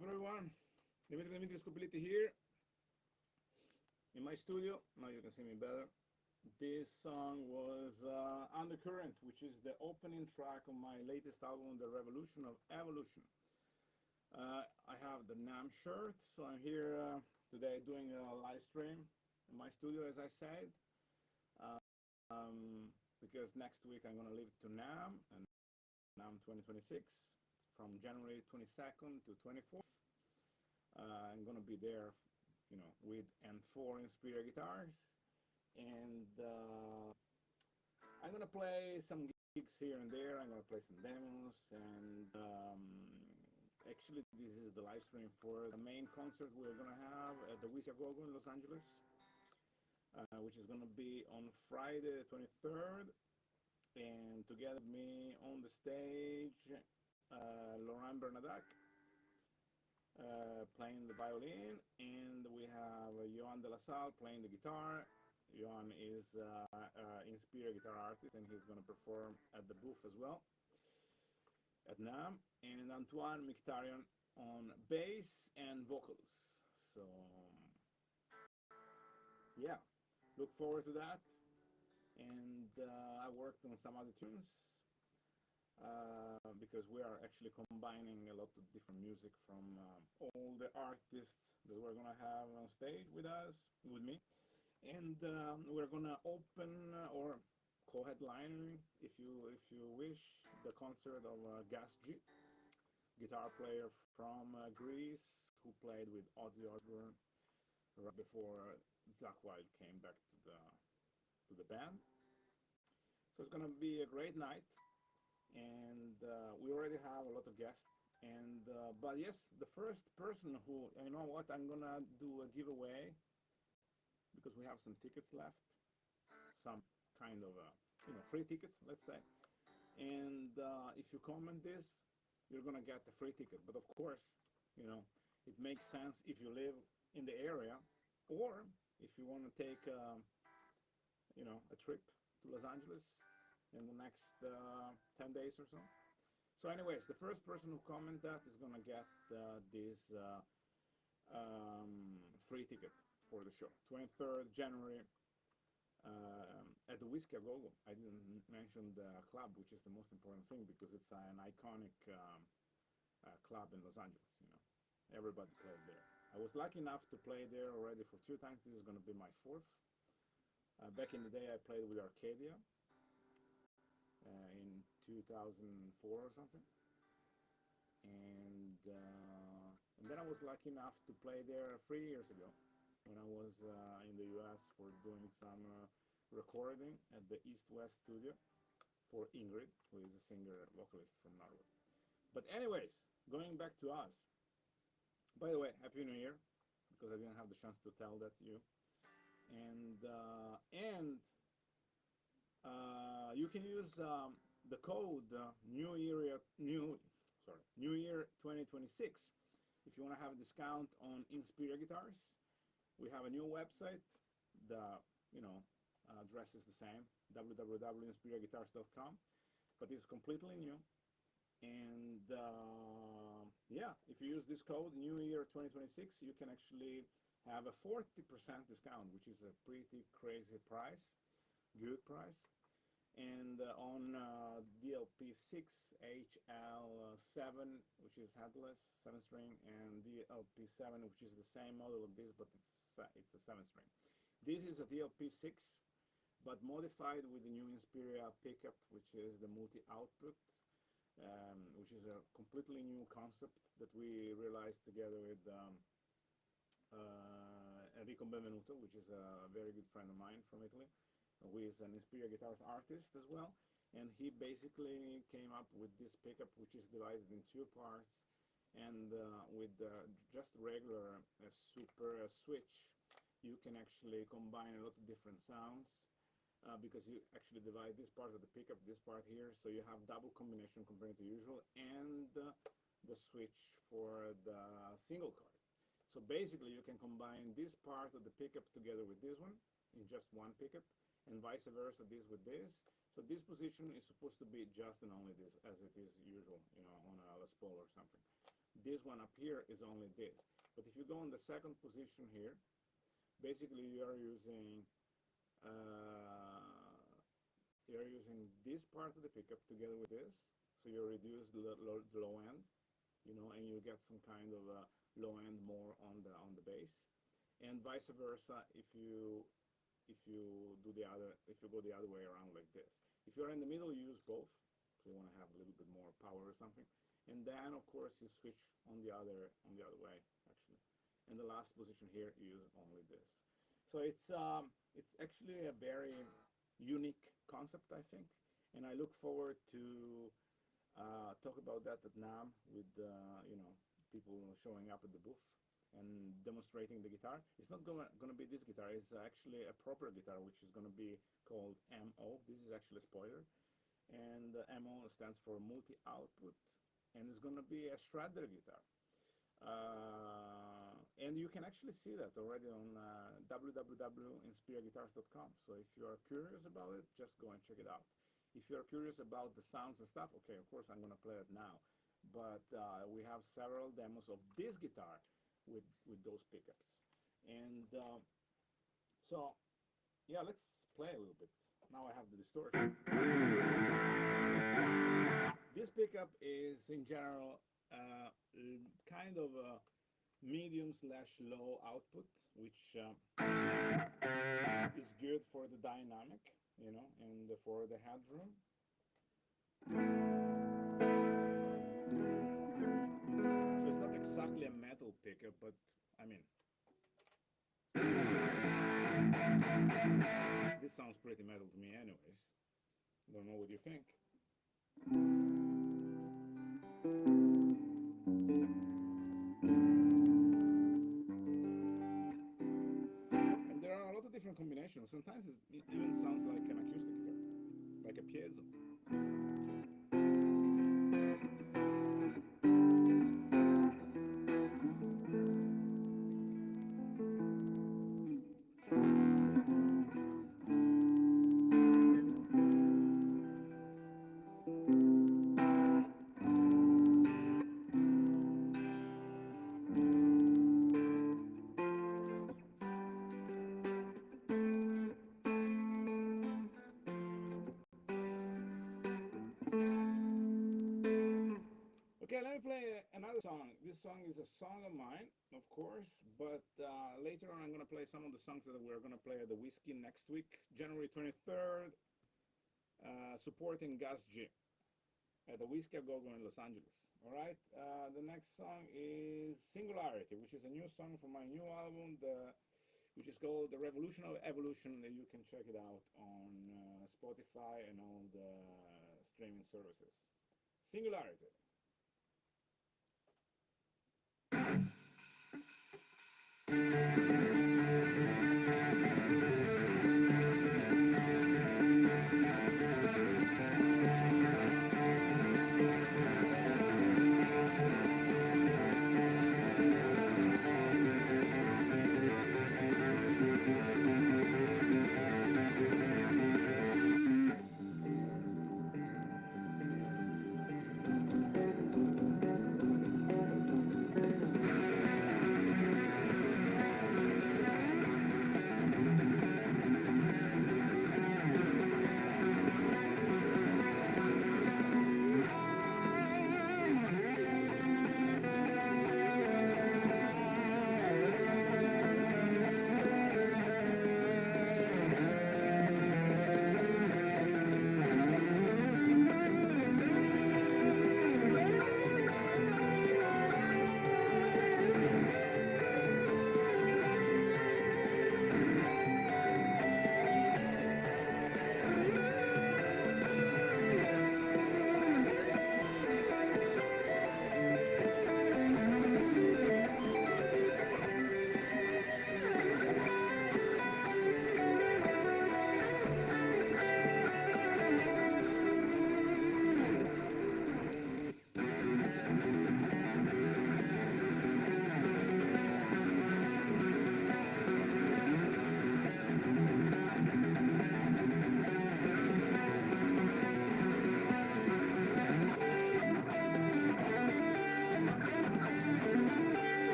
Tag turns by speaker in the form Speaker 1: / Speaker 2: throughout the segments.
Speaker 1: up, everyone? Dimitri Scopiliti here in my studio. Now you can see me better. This song was Undercurrent, which is the opening track of my latest album, The Revolution of Evolution. I have the NAMM shirt, so I'm here today doing a live stream in my studio, as I said, because next week I'm going to leave to NAMM, and NAMM 2026, from January 22nd to 24th. I'm going to be there, with N4 Inspiria guitars, and I'm going to play some gigs here and there. I'm going to play some demos, and actually this is the live stream for the main concert we're going to have at the Whisky Show in Los Angeles, which is going to be on Friday the 23rd, and together with me on the stage, Laurent Bernadac, playing the violin, and we have Johan de la Salle playing the guitar. Johan is Inspiria guitar artist, and he's going to perform at the booth as well at NAMM, and Antoine Mkhitaryan on bass and vocals. So yeah, look forward to that. And I worked on some other tunes, because we are actually combining a lot of different music from all the artists that we're gonna have on stage with me, and we're gonna open or co-headlining, if you wish, the concert of Gas G, guitar player from Greece, who played with Ozzy Osbourne right before Zakk Wylde came back to the band. So it's gonna be a great night. And we already have a lot of guests, and but yes, the first person who, you know what, I'm gonna do a giveaway, because we have some tickets left, some kind of free tickets, let's say, and if you comment this, you're gonna get the free ticket. But of course, it makes sense if you live in the area, or if you want to take a trip to Los Angeles in the next 10 days or so. So anyways, the first person who comment that is gonna get this free ticket for the show, 23rd January, at the Whisky Show. I didn't mention the club, which is the most important thing, because it's an iconic club in Los Angeles. Everybody played there. I was lucky enough to play there already for 2 times. This is gonna be my 4th. Back in the day, I played with Arcadia in 2004 or something, and then I was lucky enough to play there 3 years ago, when I was in the US for doing some recording at the East West studio for Ingrid, who is a singer vocalist from Norway. But anyways, going back to us. By the way, Happy New Year, because I didn't have the chance to tell that to you. And you can use the code New Year 2026 if you want to have a discount on Inspiria guitars. We have a new website. The address is the same, www.inspiriaguitars.com, but it's completely new. And yeah, if you use this code New Year 2026, you can actually have a 40% discount, which is a pretty crazy price, good price. And on DLP6 HL7, which is headless 7-string, and DLP7, which is the same model of this, but it's a 7-string. This is a DLP6, but modified with the new Inspiria pickup, which is the multi-output, which is a completely new concept that we realized together with Enrico Benvenuto, which is a very good friend of mine from Italy, who is an Inspiria guitars artist as well. And he basically came up with this pickup, which is divided in 2 parts, and with just regular super switch, you can actually combine a lot of different sounds, because you actually divide this part of the pickup, this part here, so you have double combination compared to usual, and the switch for the single card. So basically you can combine this part of the pickup together with this one in just one pickup, and vice versa, this with this. So this position is supposed to be just and only this, as it is usual, on a Les Paul or something. This one up here is only this. But if you go in the second position here, basically you're using this part of the pickup together with this, so you reduce the low end, you know, and you get some kind of a low end more on the bass, and vice versa if you do if you go the other way around like this. If you're in the middle, you use both, so you want to have a little bit more power or something, and then of course you switch on the other way actually. And the last position here, you use only this. So it's actually a very unique concept, I think, and I look forward to talk about that at NAMM with you know, people showing up at the booth and demonstrating the guitar. It's not gonna be this guitar. It's actually a proper guitar, which is gonna be called MO. This is actually a spoiler, and MO stands for multi-output, and it's gonna be a shredder guitar. And you can actually see that already on www.inspiriaguitars.com. So if you are curious about it, just go and check it out. If you're curious about the sounds and stuff, okay, of course I'm going to play it now. But we have several demos of this guitar with those pickups. And so, yeah, let's play a little bit. Now I have the distortion. This pickup is, in general, kind of a medium/low output, which is good for the dynamic, you know, and for the headroom. So it's not exactly a metal pickup, but I mean, this sounds pretty metal to me anyways. Don't know what you think. Different combinations. Sometimes it even sounds like an acoustic guitar, like a piezo. Okay, let me play another song. This song is a song of mine, of course, but later on I'm going to play some of the songs that we're going to play at the Whisky next week, January 23rd, supporting Gus G at the Whisky a Go Go in Los Angeles. All right, the next song is Singularity, which is a new song from my new album, which is called The Revolution of Evolution. You can check it out on Spotify and all the streaming services. Singularity.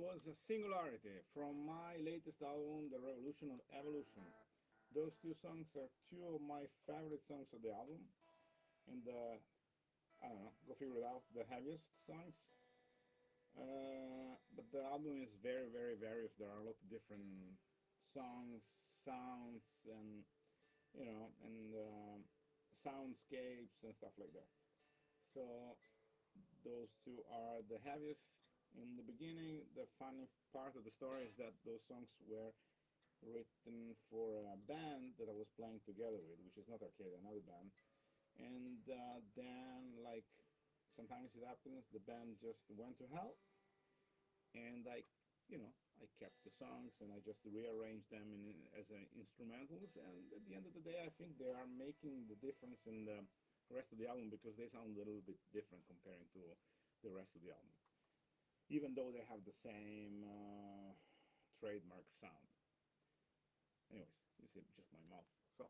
Speaker 1: was a Singularity from my latest album, The Revolution of Evolution. Those two songs are two of my favorite songs of the album, and I don't know, go figure it out, the heaviest songs. But the album is very, very various. There are a lot of different songs, sounds, and soundscapes and stuff like that. So those two are the heaviest. In the beginning, the funny part of the story is that those songs were written for a band that I was playing together with, which is not Arcade, another band. And then, like, sometimes it happens, the band just went to hell, and I kept the songs and I just rearranged them as instrumentals. And at the end of the day, I think they are making the difference in the rest of the album because they sound a little bit different comparing to the rest of the album, even though they have the same trademark sound. Anyways, you see just my mouth. So,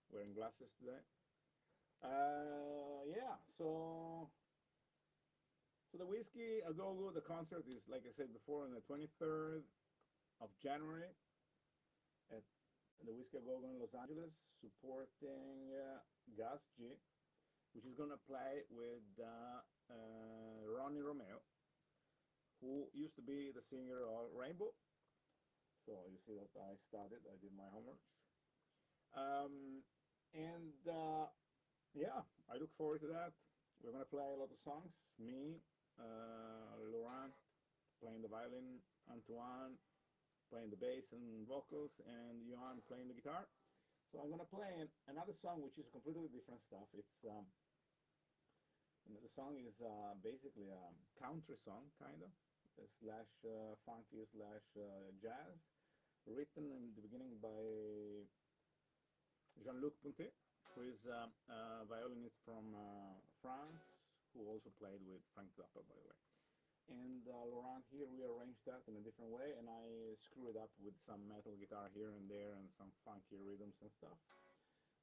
Speaker 1: wearing glasses today. Yeah, so the Whisky A Go Go, the concert is, like I said before, on the 23rd of January at the Whisky A Go Go in Los Angeles, supporting Gus G, which is gonna play with Ronnie Romeo, who used to be the singer of Rainbow. So you see that I studied, I did my homeworks. Yeah, I look forward to that. We're gonna play a lot of songs. Me, Laurent playing the violin, Antoine playing the bass and vocals, and Johan playing the guitar. So I'm gonna play another song which is completely different stuff. It's the song is basically a country song, kind of, slash funky slash jazz, written in the beginning by Jean-Luc Pontet, who is a violinist from France, who also played with Frank Zappa, by the way. And Laurent here rearranged that in a different way, and I screwed it up with some metal guitar here and there and some funky rhythms and stuff.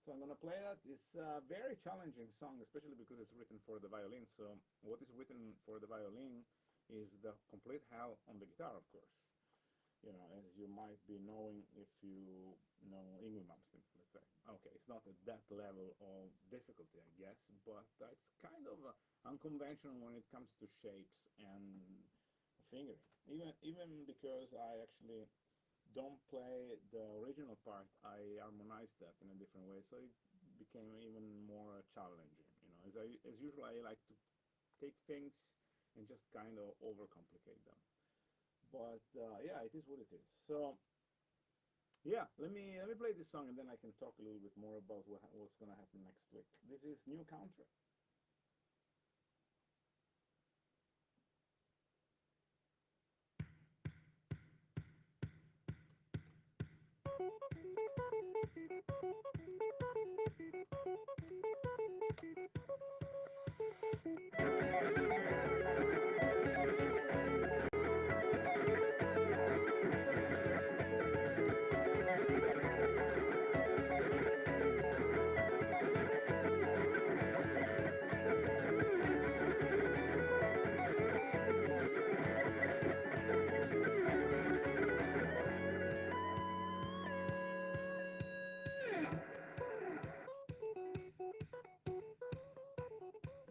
Speaker 1: So I'm gonna play that. It's a very challenging song, especially because it's written for the violin. So what is written for the violin is the complete hell on the guitar, of course. You know, as you might be knowing if you know Engelmamsten, let's say. Okay, it's not at that level of difficulty, I guess, but it's kind of unconventional when it comes to shapes and fingering. Even because I actually don't play the original part, I harmonized that in a different way, so it became even more challenging. You know, as usual, I like to take things and just kind of overcomplicate them. But yeah, it is what it is. So yeah, let me play this song and then I can talk a little bit more about what's gonna happen next week. This is New Country.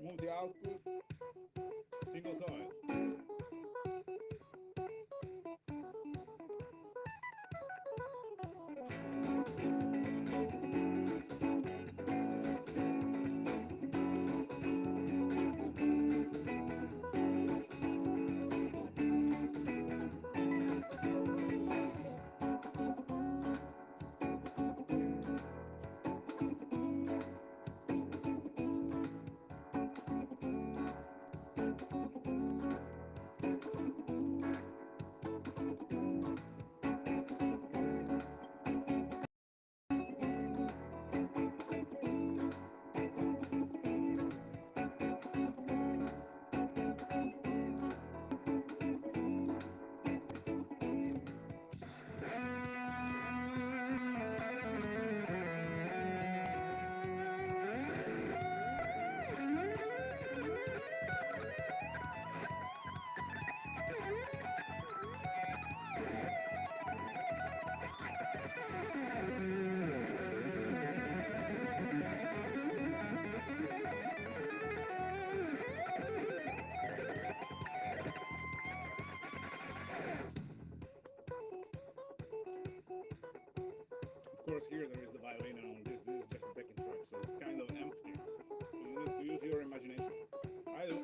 Speaker 1: Multi-output, single coil. course, here there is the violin and all this. This is just a backing track, so it's kind of empty. You need to use your imagination. I do.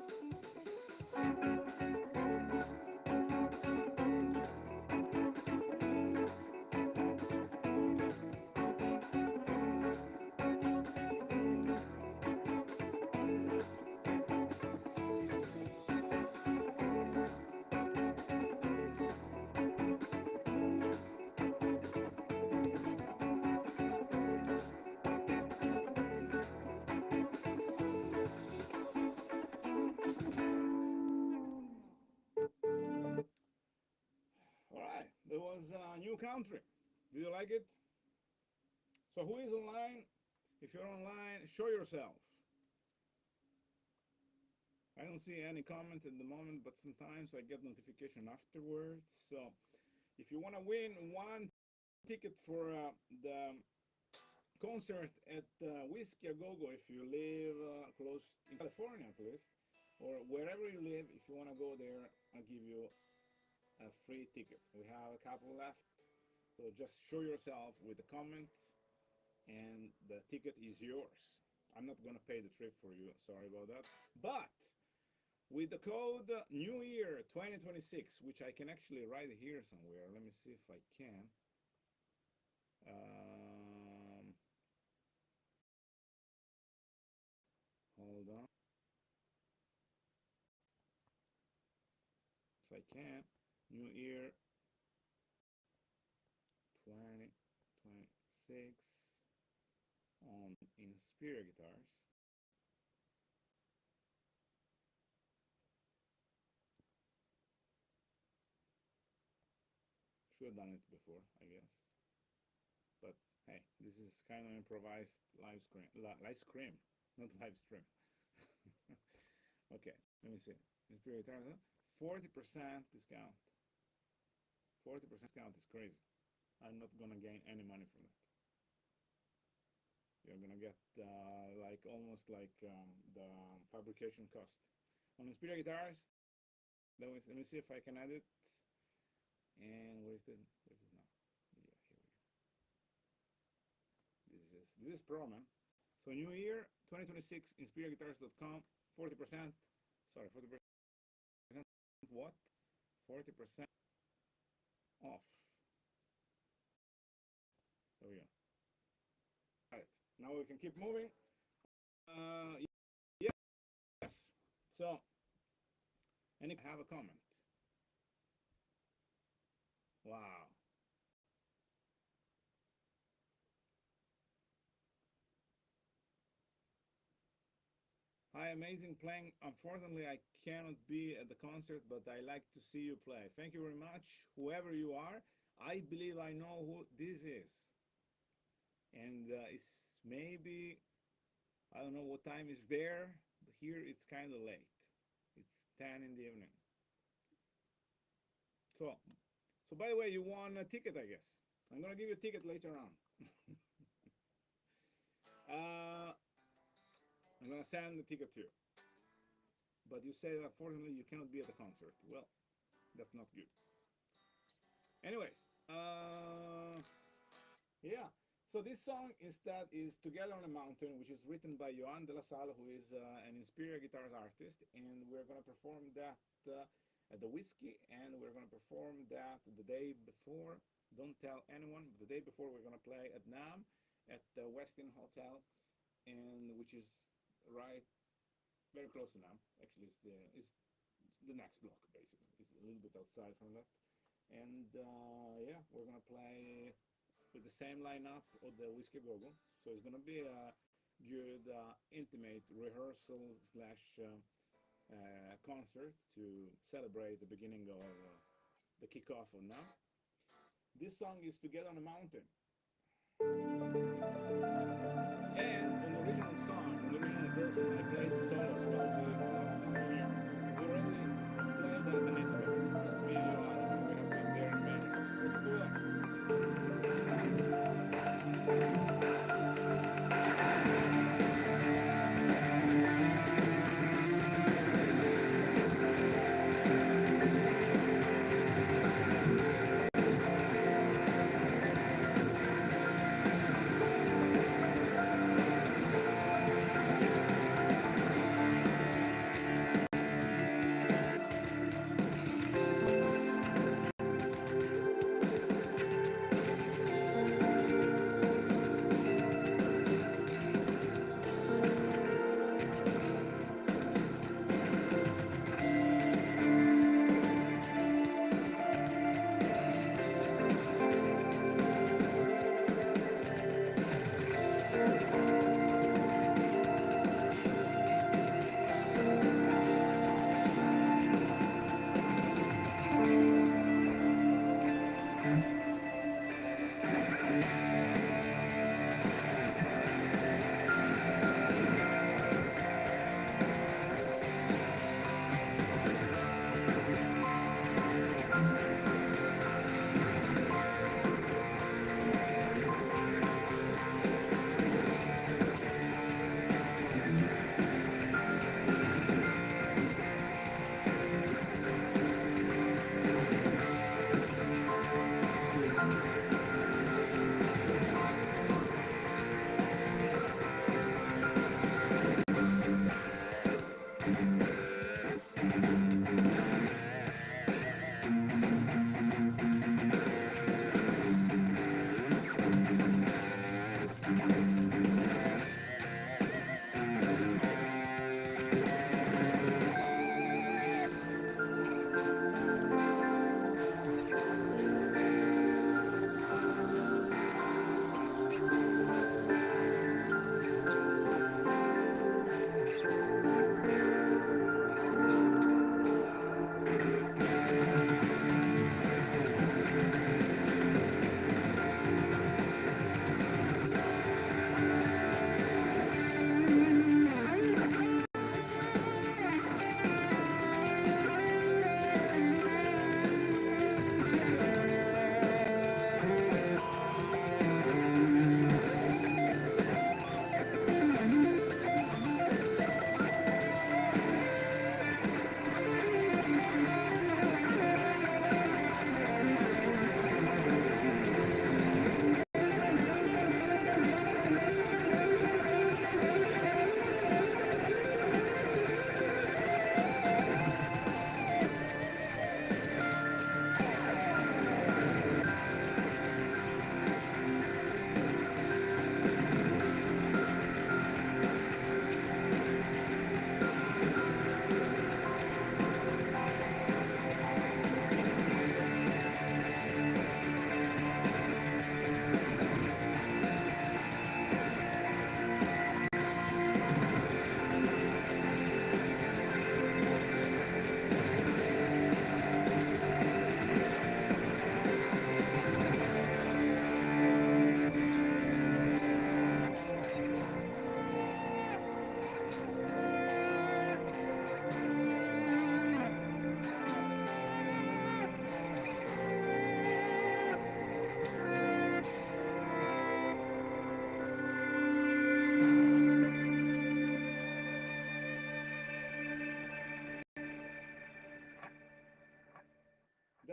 Speaker 1: All right, there was New Country. Do you like it? So who is online? If you're online, show yourself. I don't see any comment at the moment, but sometimes I get notification afterwards. So if you want to win one ticket for the concert at Whisky Show, if you live close in California at least, or wherever you live, if you want to go there, I'll give you a free ticket. We have a couple left, so just show yourself with a comment and the ticket is yours. I'm not gonna pay the trip for you, sorry about that, but with the code New Year 2026, which I can actually write here somewhere, let me see if I can. Hold on. Yes, I can. New Year 2026 on Inspiria guitars. Should have done it before, I guess. But hey, this is kind of improvised live stream, not live stream. Okay, let me see. Inspiria guitars, 40% discount. 40% discount is crazy. I'm not gonna gain any money from it. You're gonna get like almost like the fabrication cost. On Inspiria guitars, let me see if I can add it. And where's it now? Yeah, here we go. This is pro, man. So New Year 2026, InspiriaGuitars.com, 40%. Sorry, 40%. What? 40% off. There we go. All right. Now we can keep moving. Yes. So, and if I have a comment. Wow. Hi, amazing playing. Unfortunately, I cannot be at the concert, but I like to see you play. Thank you very much, whoever you are. I believe I know who this is. And it's maybe, I don't know what time is there, but here it's kind of late. It's 10 in the evening. So by the way, you won a ticket, I guess. I'm gonna give you a ticket later on. I'm gonna send the ticket to you. But you say that unfortunately you cannot be at the concert. Well, that's not good. Anyways, yeah. So this song is Together on a Mountain, which is written by Johan de la Salle, who is an Inspiria guitars artist, and we're gonna perform that at the Whisky, and we're gonna perform that the day before. Don't tell anyone. But the day before, we're gonna play at NAMM at the Westin Hotel, and which is right very close to NAMM. Actually, it's the next block basically. It's a little bit outside from that, and yeah, we're gonna play with the same lineup of the Whisky Show. So it's gonna be a good intimate rehearsal slash concert to celebrate the beginning of the kickoff of NAMM. This song is Together on a Mountain. And on the original song, on the original version, I played the solo as well, so it's not something new. We already played that a little bit. Me and Johan, we have been there in May. Let's do that.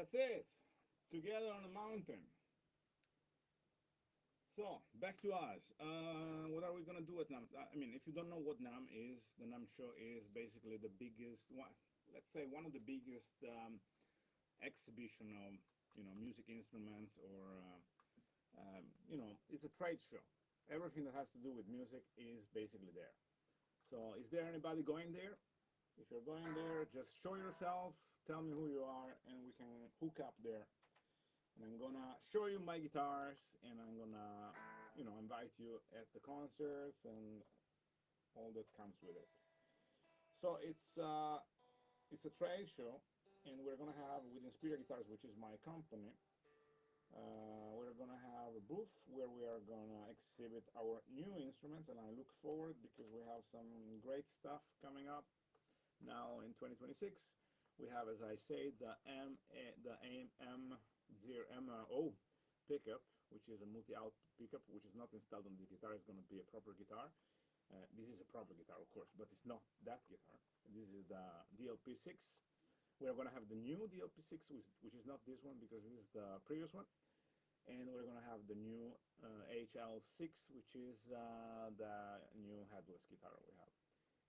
Speaker 1: That's it. Together on a mountain. So back to us. What are we gonna do at NAMM? I mean, if you don't know what NAMM is, the NAMM show is basically the biggest one. Let's say one of the biggest exhibition of music instruments, or it's a trade show. Everything that has to do with music is basically there. So is there anybody going there? If you're going there, just show yourself, tell me who you are, and we can hook up there. And I'm gonna show you my guitars, and I'm gonna invite you at the concerts and all that comes with it. So it's a trade show, and we're gonna have, with Inspiria Guitars, which is my company, we're gonna have a booth where we are gonna exhibit our new instruments, and I look forward because we have some great stuff coming up now in 2026. We have, as I say, the NAMM pickup, which is a multi-out pickup, which is not installed on this guitar. It's going to be a proper guitar. This is a proper guitar, of course, but it's not that guitar. This is the DLP6. We're going to have the new DLP6, which is not this one because this is the previous one. And we're going to have the new HL6, which is the new headless guitar we have.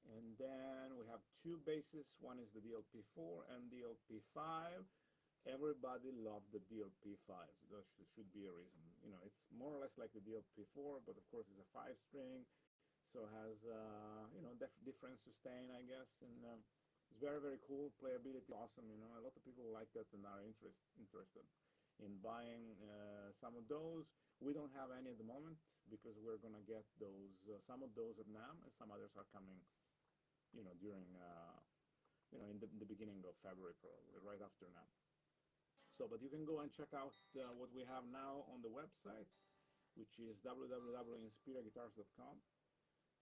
Speaker 1: And then we have two basses. One is the DLP4 and DLP5. Everybody loved the DLP5, so there should be a reason. It's more or less like the DLP4, but of course it's a 5-string, so it has different sustain, I guess, and it's very, very cool. Playability awesome. A lot of people like that and are interested in buying some of those. We don't have any at the moment because we're gonna get those some of those at NAMM, and some others are coming during in the beginning of February, probably right after NAMM. So, but you can go and check out what we have now on the website, which is www.inspiriaguitars.com,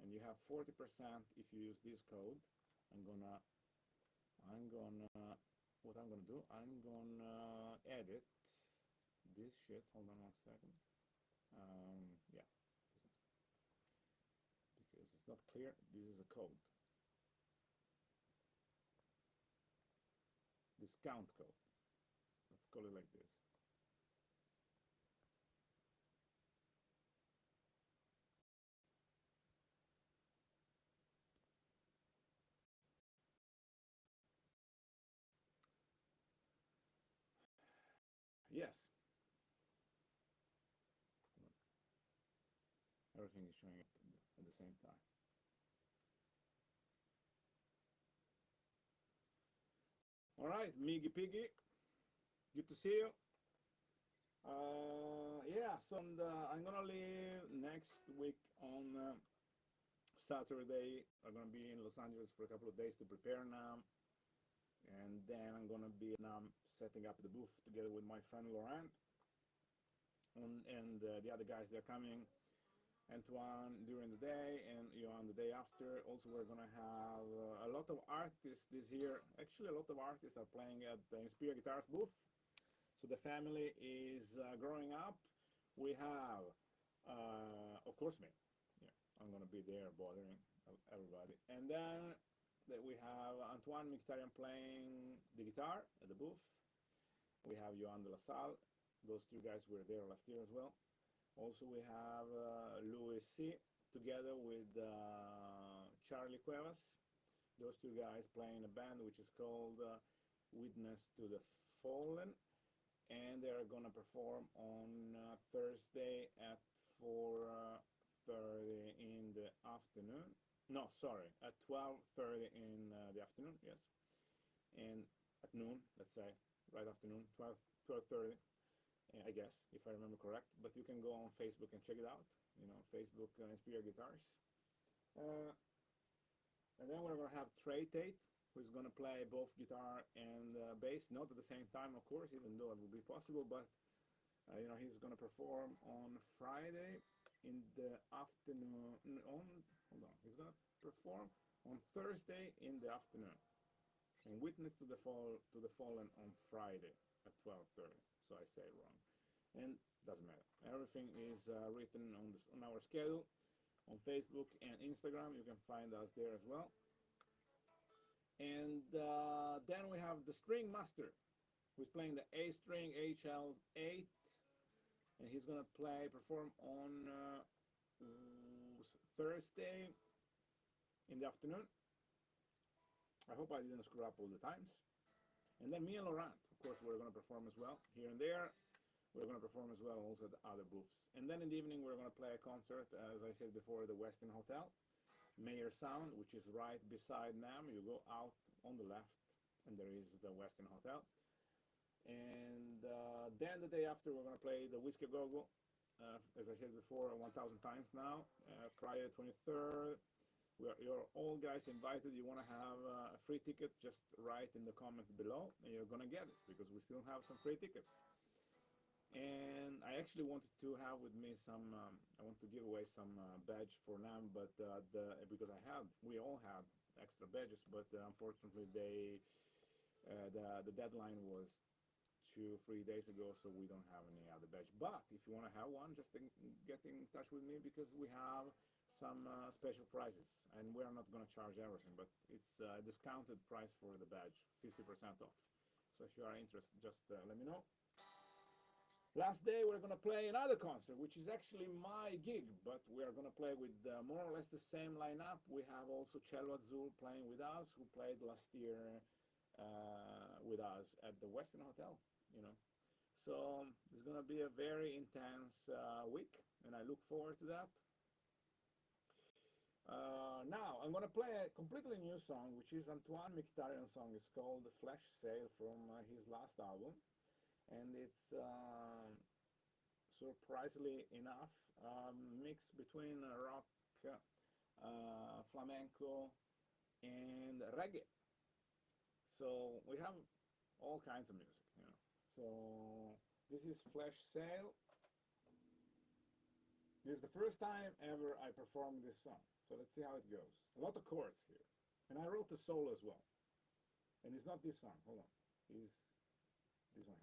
Speaker 1: and you have 40% if you use this code. What I'm gonna do, I'm gonna edit this shit. Hold on 1 second. Yeah, because it's not clear. This is a code. Discount code. Let's call it like this. Yes. Everything is showing up at the same time. All right, Miggy Piggy. Good to see you. Yeah, so I'm gonna leave next week on Saturday. I'm gonna be in Los Angeles for a couple of days to prepare NAMM, and then I'm gonna be setting up the booth together with my friend Laurent, and the other guys. They're coming, Antoine during the day, and on the day after. Also, we're gonna have a lot of artists this year. Actually, a lot of artists are playing at the Inspiria Guitars booth. So the family is growing up. We have, of course, me. Yeah, I'm gonna be there bothering everybody. And then we have Antoine Mkhitaryan playing the guitar at the booth. We have Johan de la Salle. Those two guys were there last year as well. Also, we have Louis C. together with Charlie Cuevas. Those two guys playing a band which is called Witness to the Fallen. And they're gonna perform on Thursday at 4:30 in the afternoon. No, sorry, at 12:30 in the afternoon. Yes, and at noon, let's say, right afternoon, 12:30, I guess, if I remember correct. But you can go on Facebook and check it out. Facebook Inspiria Guitars. And then we're gonna have Trey Tate, who's going to play both guitar and bass, not at the same time, of course, even though it will be possible, but he's going to perform on Friday in the afternoon. Hold on, he's going to perform on Thursday in the afternoon, and Witness to the Fallen on Friday at 12:30. So I say it wrong, and doesn't matter. Everything is written on our schedule on Facebook and Instagram. You can find us there as well. And then we have the String Master. who's playing the A string HL8, and he's gonna perform on Thursday in the afternoon. I hope I didn't screw up all the times. And then me and Laurent, of course, we're gonna perform as well here and there. We're gonna perform as well also at the other booths. And then in the evening we're gonna play a concert, as I said before, the Westin Hotel, Mayor Sound, which is right beside NAMM. You go out on the left, and there is the Westin Hotel. And then the day after we're gonna play the Whisky Go-Go, as I said before 1,000 times now, Friday 23rd. You're all guys invited. You want to have a free ticket, just write in the comment below and you're gonna get it, because we still have some free tickets. And I actually wanted to have with me some I want to give away some badge for NAMM, but because we all had extra badges, but unfortunately the deadline was 2-3 days ago, so we don't have any other badge. But if you want to have one, just get in touch with me, because we have some special prices, and we are not going to charge everything, but it's a discounted price for the badge, 50% off. So if you are interested, just let me know. Last day we're going to play another concert, which is actually my gig, but we are going to play with more or less the same lineup. We have also Cello Azul playing with us, who played last year with us at the Westin Hotel, you know. So it's going to be a very intense week, and I look forward to that. Now I'm gonna play a completely new song, which is Antoine Mkhitaryan's song. It's called "The Flash Sale" from his last album, and it's surprisingly enough mixed between rock, flamenco, and reggae. So we have all kinds of music, you know. So this is "Flash Sale." This is the first time ever I performed this song. So let's see how it goes. A lot of chords here. And I wrote the solo as well. And it's not this song. Hold on. It's this one.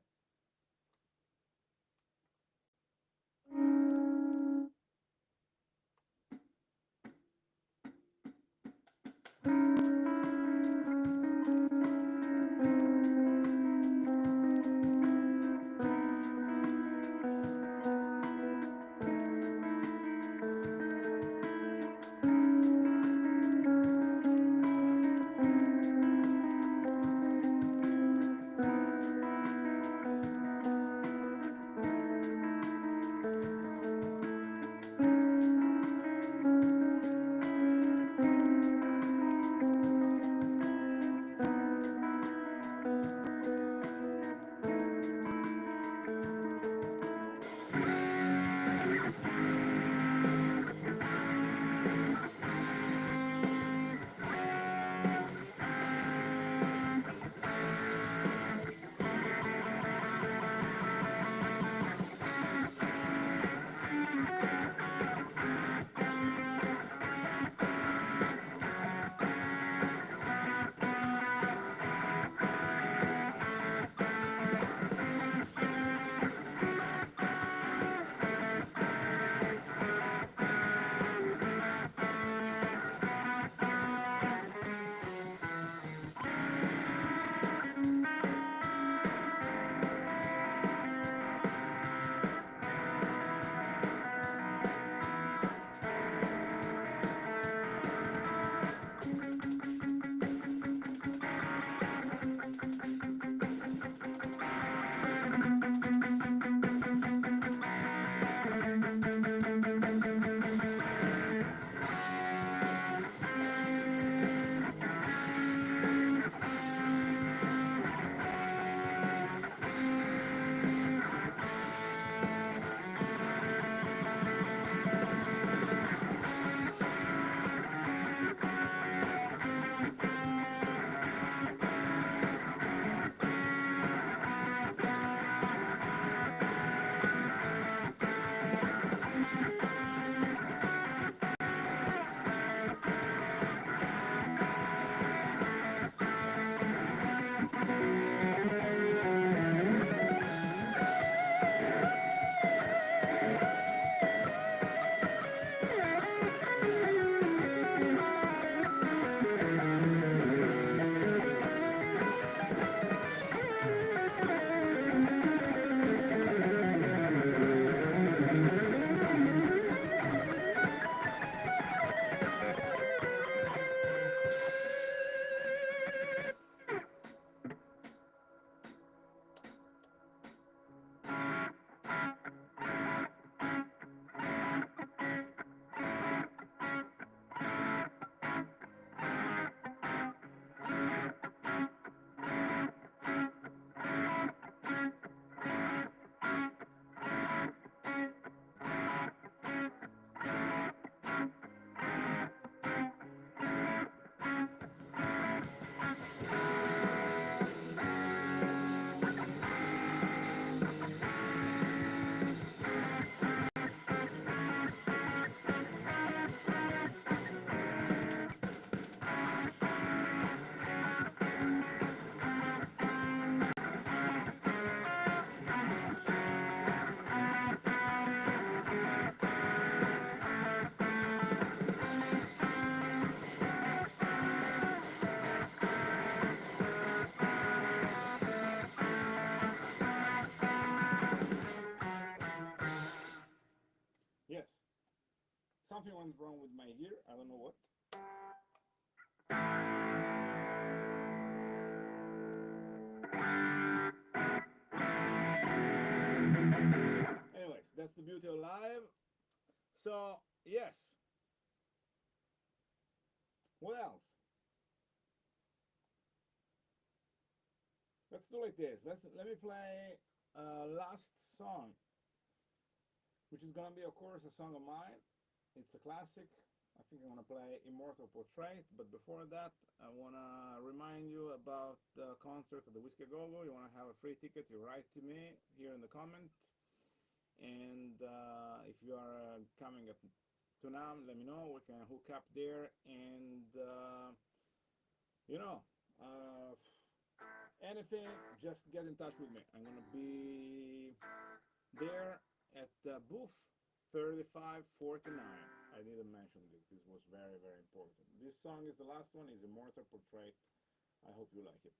Speaker 1: wrong with my gear. I don't know what. Anyways, that's the beauty of live. So, yes. What else? Let's do like this. Let me play last song, which is gonna be, of course, a song of mine. It's a classic. I think I'm gonna play Immortal Portrait, but before that, I wanna remind you about the concert at the Whisky Go-Go. You wanna have a free ticket, you write to me here in the comment. And if you are coming to NAMM, let me know. We can hook up there, and you know, anything, just get in touch with me. I'm gonna be there at booth 3549. I didn't mention this. This was very, very important. This song is the last one. Is Immortal Portrait. I hope you like it.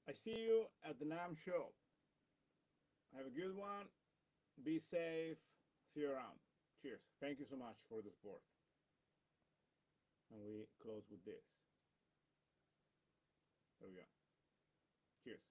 Speaker 1: I see you at the NAMM show. Have a good one. Be safe. See you around. Cheers. Thank you so much for the support. And we close with this. There we go. Cheers.